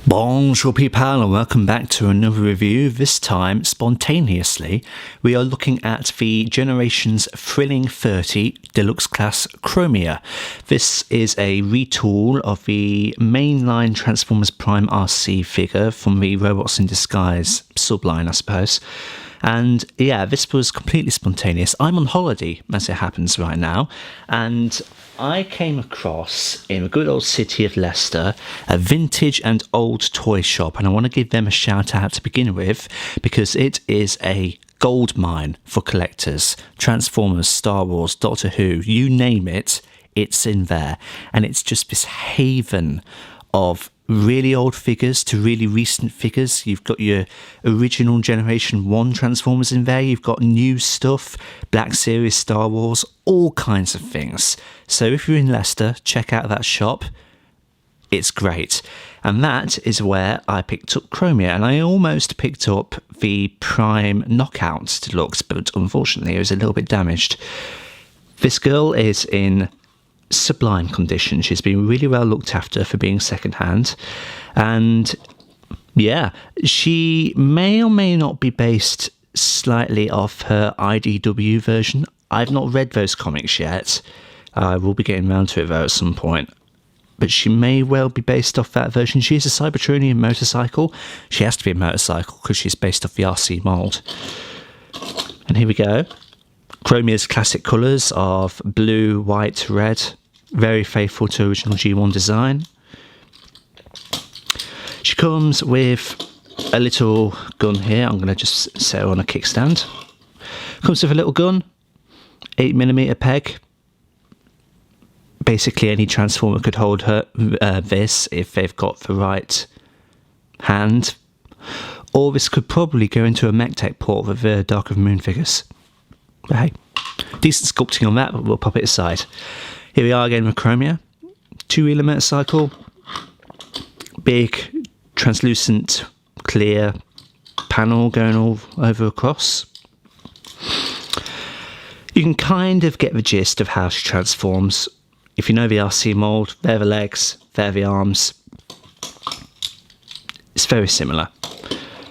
Bonjour people and welcome back to another review, this time spontaneously. We are looking at the Generations Thrilling 30 Deluxe Class Chromia. This is a retool of the mainline Transformers Prime RC figure from the Robots in Disguise subline, I suppose. And yeah, this was completely spontaneous. I'm on holiday, as it happens right now, and I came across, in the good old city of Leicester, a vintage and old toy shop, and I want to give them a shout out to begin with, because it is a gold mine for collectors. Transformers, Star Wars, Doctor Who, you name it, it's in there. And it's just this haven of really old figures to really recent figures. You've got your original Generation 1 Transformers in there, you've got new stuff, Black Series, Star Wars, all kinds of things. So if you're in Leicester, check out that shop, it's great. And that is where I picked up Chromia, and I almost picked up the Prime Knockout Deluxe, but unfortunately it was a little bit damaged. This girl is in sublime condition. She's been really well looked after for being second-hand, and yeah, she may or may not be based slightly off her IDW version. I've not read those comics yet. I will be getting around to it though at some point, but she may well be based off that version. She is a Cybertronian motorcycle. She has to be a motorcycle because she's based off the RC mould. And here we go. Chromia's classic colours of blue, white, red, very faithful to original G1 design. She comes with a little gun here. I'm going to just set her on a kickstand. Comes with a little gun, 8mm peg. Basically any Transformer could hold her this if they've got the right hand. Or this could probably go into a MechTech port with the Dark of the Moon figures. But hey, decent sculpting on that, but we'll pop it aside. Here we are again with Chromia. Two-wheeler motorcycle. Big, translucent, clear panel going all over across. You can kind of get the gist of how she transforms. If you know the RC mould, they're the legs, they're the arms. It's very similar.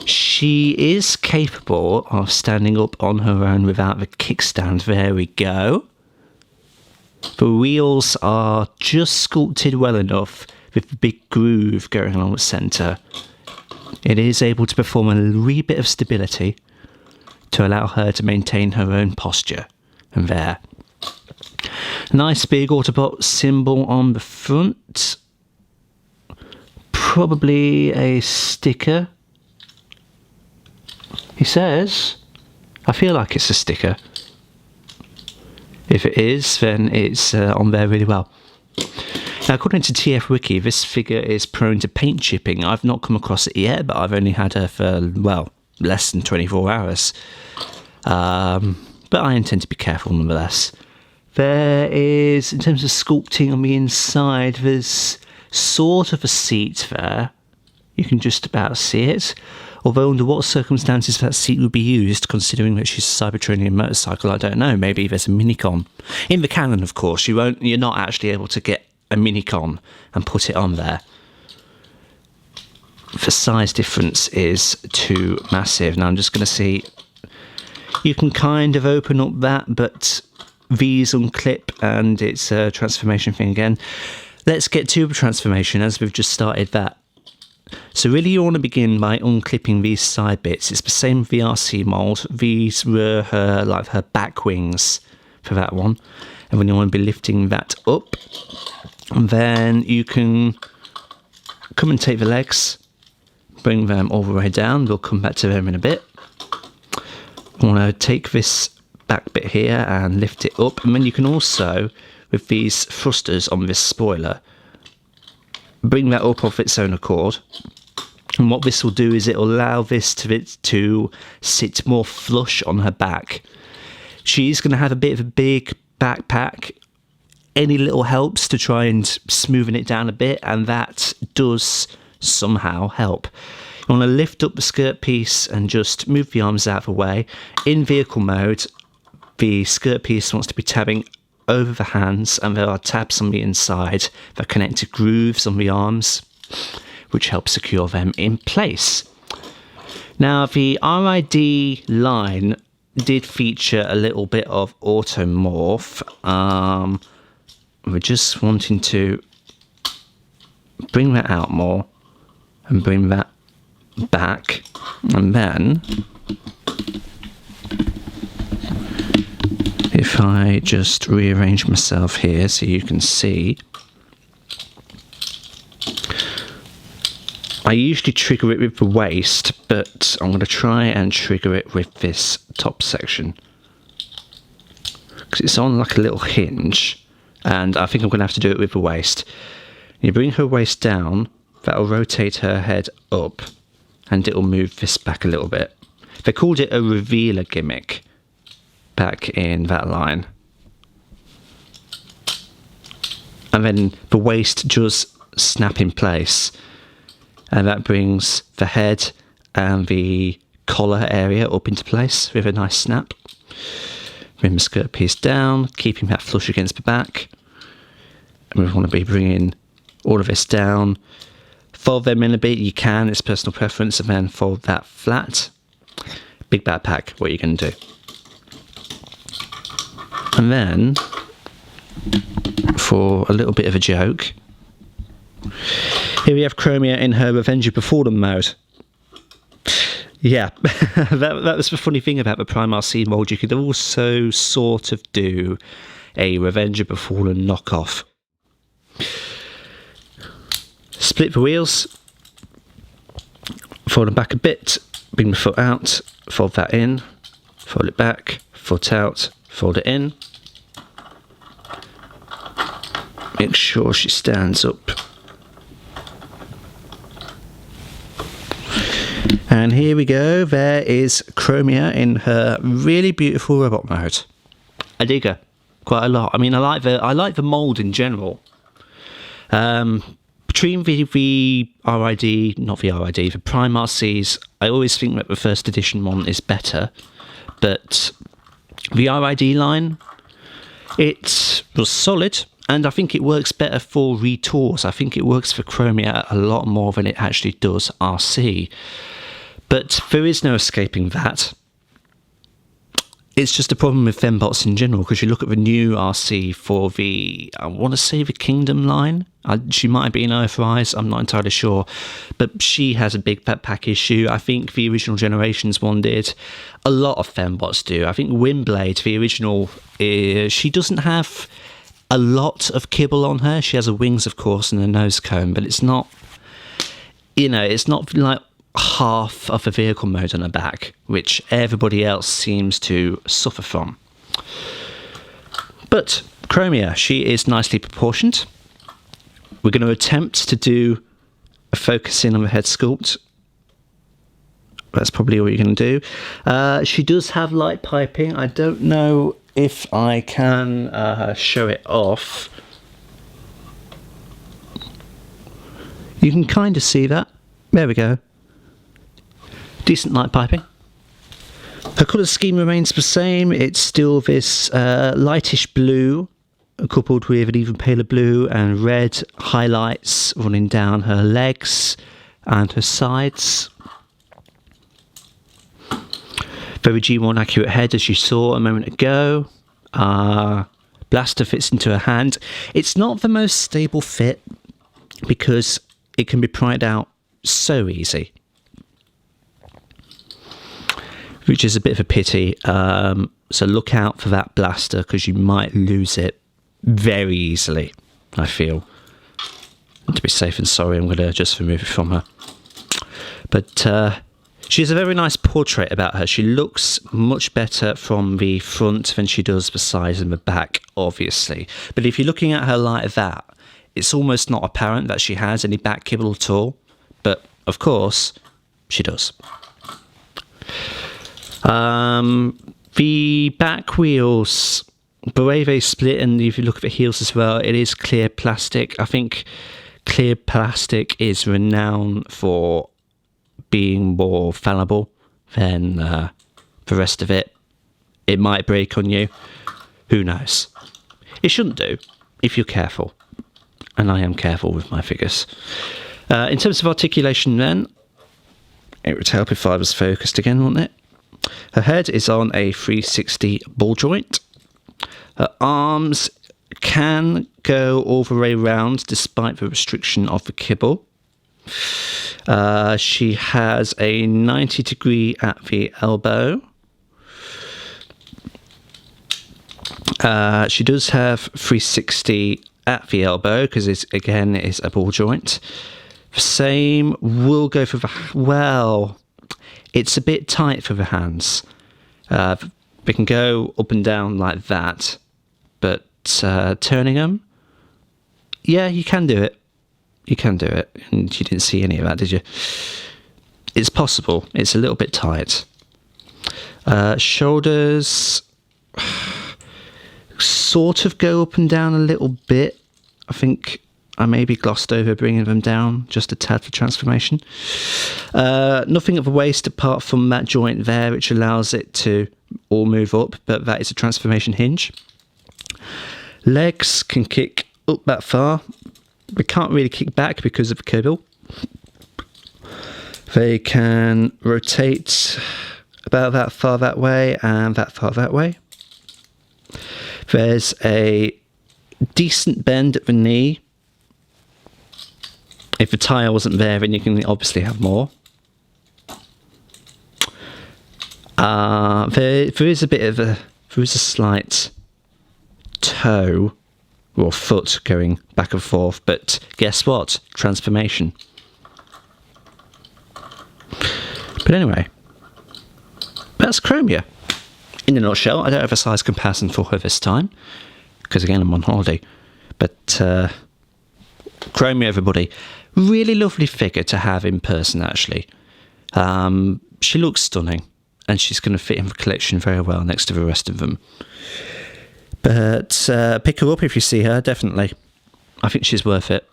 She is capable of standing up on her own without the kickstand. There we go. The wheels are just sculpted well enough with the big groove going along the centre. It is able to perform a wee bit of stability to allow her to maintain her own posture. And there. Nice big Autobot symbol on the front. Probably a sticker. He says, I feel like it's a sticker. If it is, then it's on there really well. Now, according to TF Wiki, this figure is prone to paint chipping. I've not come across it yet, but I've only had her for, well, less than 24 hours. But I intend to be careful nonetheless. There is, in terms of sculpting on the inside, there's sort of a seat there. You can just about see it. Although under what circumstances that seat would be used, considering that she's a Cybertronian motorcycle, I don't know. Maybe there's a minicon. In the canon, of course, you're not actually able to get a minicon and put it on there. The size difference is too massive. Now I'm just going to see. You can kind of open up that, but these unclip and it's a transformation thing again. Let's get to the transformation as we've just started that. So really you want to begin by unclipping these side bits. It's the same with the RC mould. These were her back wings for that one. And when you want to be lifting that up, and then you can come and take the legs, bring them all the way down. We'll come back to them in a bit. I want to take this back bit here and lift it up, and then you can also, with these thrusters on this spoiler, bring that up of its own accord. And what this will do is it will allow this to sit more flush on her back. She's going to have a bit of a big backpack. Any little helps to try and smoothen it down a bit, and that does somehow help. You want to lift up the skirt piece and just move the arms out of the way. In vehicle mode, the skirt piece wants to be tabbing over the hands, and there are tabs on the inside that connect to grooves on the arms. which helps secure them in place. Now, the RID line did feature a little bit of automorph. We're just wanting to bring that out more and bring that back, and then if I just rearrange myself here so you can see, I usually trigger it with the waist, but I'm going to try and trigger it with this top section because it's on like a little hinge, and I think I'm going to have to do it with the waist. You bring her waist down, that'll rotate her head up, and it'll move this back a little bit. They called it a revealer gimmick back in that line. And then the waist just snap in place, and that brings the head and the collar area up into place with a nice snap. Bring the skirt piece down, keeping that flush against the back. And we want to be bringing all of this down. Fold them in a bit, you can, it's personal preference, and then fold that flat. Big backpack, what are you going to do? And then, for a little bit of a joke, here we have Chromia in her Revenge of the Fallen mode. Yeah, that was the funny thing about the Primarch Seed mold. You could also sort of do a Revenge of the Fallen knockoff. Split the wheels, fold them back a bit, bring the foot out, fold that in, fold it back, foot out, fold it in. Make sure she stands up. And here we go, there is Chromia in her really beautiful robot mode. I dig her quite a lot. I mean, I like the mould in general. Between the Primarch Seeds, I always think that the first edition one is better, but the RID line, it was solid, and I think it works better for retours. I think it works for Chromia a lot more than it actually does RC. But there is no escaping that. It's just a problem with fembots in general, because you look at the new RC for the, I want to say the Kingdom line. She might be in Earthrise, I'm not entirely sure. But she has a big backpack issue. I think the original Generations one did. A lot of fembots do. I think Windblade, the original, she doesn't have a lot of kibble on her. She has her wings, of course, and a nose cone, but it's not, it's not like half of the vehicle mode on her back, which everybody else seems to suffer from. But Chromia, she is nicely proportioned. We're going to attempt to do a focus in on the head sculpt. That's probably all you're going to do. She does have light piping. I don't know if I can show it off. You can kind of see that. There we go. Decent light piping. Her colour scheme remains the same. It's still this lightish blue, coupled with an even paler blue and red highlights running down her legs and her sides. Very G1 accurate head, as you saw a moment ago. Blaster fits into her hand. It's not the most stable fit because it can be pried out so easy, which is a bit of a pity. So look out for that blaster, because you might lose it very easily, I feel. And to be safe and sorry, I'm going to just remove it from her. But she has a very nice portrait about her. She looks much better from the front than she does the sides and the back, obviously. But if you're looking at her like that, it's almost not apparent that she has any back kibble at all. But, of course, she does. The back wheels, the way they split, and if you look at the heels as well, it is clear plastic. I think clear plastic is renowned for being more fallible than the rest of it. It might break on you. Who knows? It shouldn't do if you're careful. And I am careful with my figures. In terms of articulation then, it would help if I was focused again, wouldn't it? Her head is on a 360 ball joint. Her arms can go all the way around despite the restriction of the kibble. She has a 90 degree at the elbow. She does have 360 at the elbow because it again is a ball joint. The same will go for the, well, it's a bit tight for the hands. They can go up and down like that, but turning them, yeah, you can do it. You can do it. And you didn't see any of that, did you? It's possible. It's a little bit tight. Shoulders sort of go up and down a little bit. I think I maybe glossed over bringing them down just a tad for transformation. Nothing at the waist apart from that joint there, which allows it to all move up, but that is a transformation hinge. Legs can kick up that far. We can't really kick back because of the kibble. They can rotate about that far that way and that far that way. There's a decent bend at the knee. If the tyre wasn't there, then you can obviously have more. There is a slight toe or foot going back and forth, but guess what? Transformation. But anyway, that's Chromia. In a nutshell, I don't have a size comparison for her this time, because again, I'm on holiday. But Chromia, everybody. Really lovely figure to have in person, actually. She looks stunning, and she's going to fit in the collection very well next to the rest of them. But pick her up if you see her, definitely. I think she's worth it.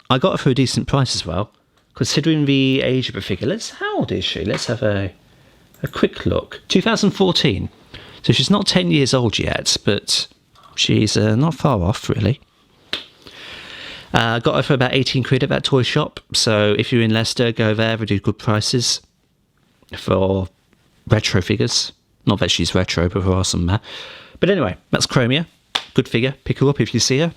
I got her for a decent price as well, considering the age of the figure. How old is she? Let's have a quick look. 2014. So she's not 10 years old yet, but she's not far off, really. Got her for about 18 quid at that toy shop. So if you're in Leicester, go there. They do good prices for retro figures. Not that she's retro, but there are some there. But anyway, that's Chromia. Good figure. Pick her up if you see her.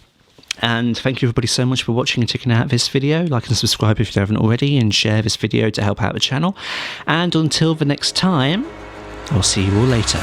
And thank you everybody so much for watching and checking out this video. Like and subscribe if you haven't already, and share this video to help out the channel. And until the next time, I'll see you all later.